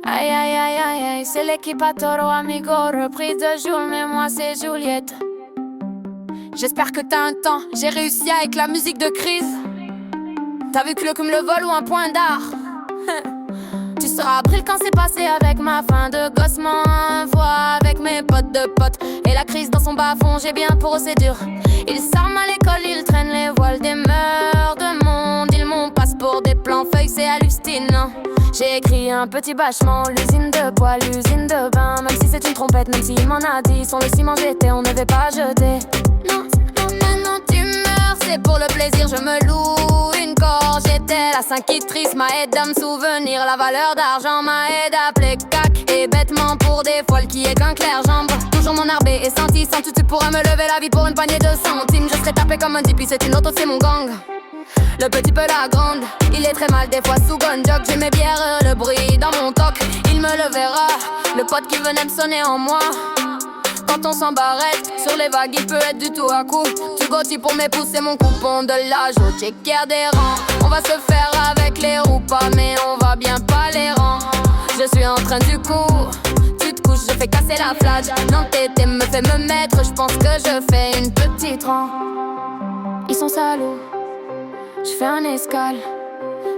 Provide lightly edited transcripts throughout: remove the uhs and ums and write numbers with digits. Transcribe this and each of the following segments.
Aïe aïe aïe aïe aïe, c'est l'équipe à Toro Amigo, reprise de Jules, mais moi c'est Juliette. J'espère que t'as un temps, j'ai réussi avec la musique de crise. T'as vu que le cum le vol ou un point d'art. Tu seras april quand c'est passé avec ma fin de gosse, m'envoie avec mes potes de potes. Et la crise dans son bas-fond, j'ai bien pour eux c'est dur. Ils s'arment à l'école, ils traînent les voiles des mœurs de monde. Ils m'ont passe pour des plans feuilles, c'est hallucinant. J'ai écrit un petit bâchement, l'usine de poids, l'usine de bain. Même si c'est une trompette, même s'il m'en a dit, sur le ciment j'étais, on ne devait pas jeter. Non, maintenant tu meurs, c'est pour le plaisir, je me loue une corde. J'étais la cinquitrice, m'a aidé à me souvenir. La valeur d'argent m'a aidé à appeler cac. Et bêtement pour des voiles qui est qu'un clair-jambe. Toujours mon arbé est senti, sans tout tu pourrais me lever la vie pour une poignée de centimes. Je serais tapé comme un dipi, c'est une autre, c'est mon gang. Le petit peu la grande, il est très mal des fois sous gonjok. J'ai mes bières, le bruit dans mon toc, il me le verra. Le pote qui venait me sonner en moi. Quand on s'embarrette, sur les vagues il peut être du tout à coup. Tu gotis pour mes pouces, c'est mon coupon de l'âge. Au checker des rangs, on va se faire avec les roues pas, mais on va bien pas les rangs. Je suis en train du coup, tu te couches, je fais casser la flash. L'entêté me fait me mettre, je pense que je fais une petite rang. Ils sont salauds, je fais un escale,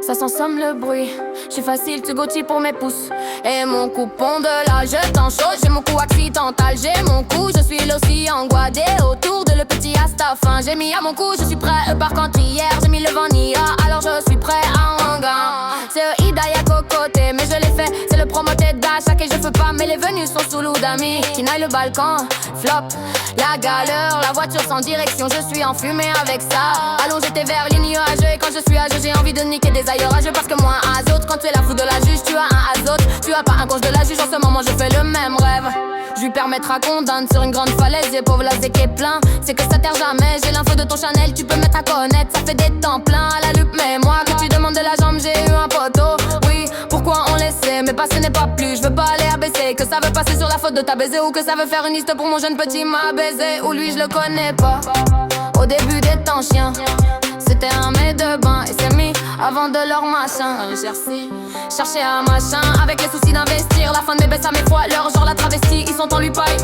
ça sent somme le bruit. J'suis facile, tu gotis pour mes pouces. Et mon coupon de l'âge, je t'en chaud. J'ai mon coup accidental, j'ai mon coup. Je suis l'océan guadé autour de le petit Astafin. J'ai mis à mon cou, je suis prêt. Par contre hier, j'ai mis le vanilla, alors je suis prêt à un gain. C'est Hidaya Cocoté, mais je l'ai fait. C'est le promoté d'achat et je fais pas. Mais les venues sont sous l'eau d'amis. Kinaï le balcon, flop, la galère. La voiture sans direction, je suis enfumé avec ça. Allons j'étais vers les nuages. Et quand je suis âgé, j'ai envie de niquer des ailleurs âgeux. Parce que moi, azote, quand tu es la fou de la juge, tu as un azote. Tu as pas un conche de la juge, en ce moment je fais le même rêve. Je lui permettra qu'on donne sur une grande falaise. J'ai pauvre là, c'est qui est plein. C'est que ça terre jamais. J'ai l'info de ton Chanel, tu peux mettre à connaître. Ça fait des temps pleins à la lupe, mais moi, quand tu demandes de la jambe, j'ai eu un poteau. Oui, pourquoi on laissait, mais passer n'est pas plus. Je veux pas aller abaisser, que ça veut passer sur la faute de ta baiser. Ou que ça veut faire une liste pour mon jeune petit m'a baisé. Ou lui, je le connais pas. Au début des temps chiens, c'était un maître de bain et c'est mis avant de leur machin. Chercher un machin avec les soucis d'investir. La fin de mes baisses à mes fois, leur genre la travestie. Ils sont en lui paille.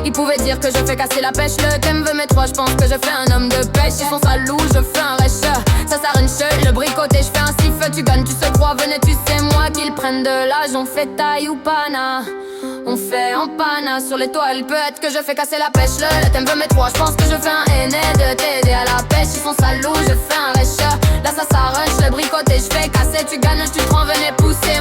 Ils pouvaient dire que je fais casser la pêche. Le thème veut mes trois, je pense que je fais un homme de pêche. Ils sont salous, je fais un rêcheur. Ça s'arrête le bricoté, je fais un siffle. Tu gagnes, tu se crois, venez, tu sais moi qu'ils prennent de l'âge. On fait taille ou pana, on fait en pana sur l'étoile. Peut-être que je fais casser la pêche. Le thème veut mes trois, je pense que je fais un aîné de t'aider à la pêche. Ils sont salous, je fais un rêcheur. Là ça s'arrache, le bricoté, je fais casser. Tu gagnes, tu te rends, venez pousser.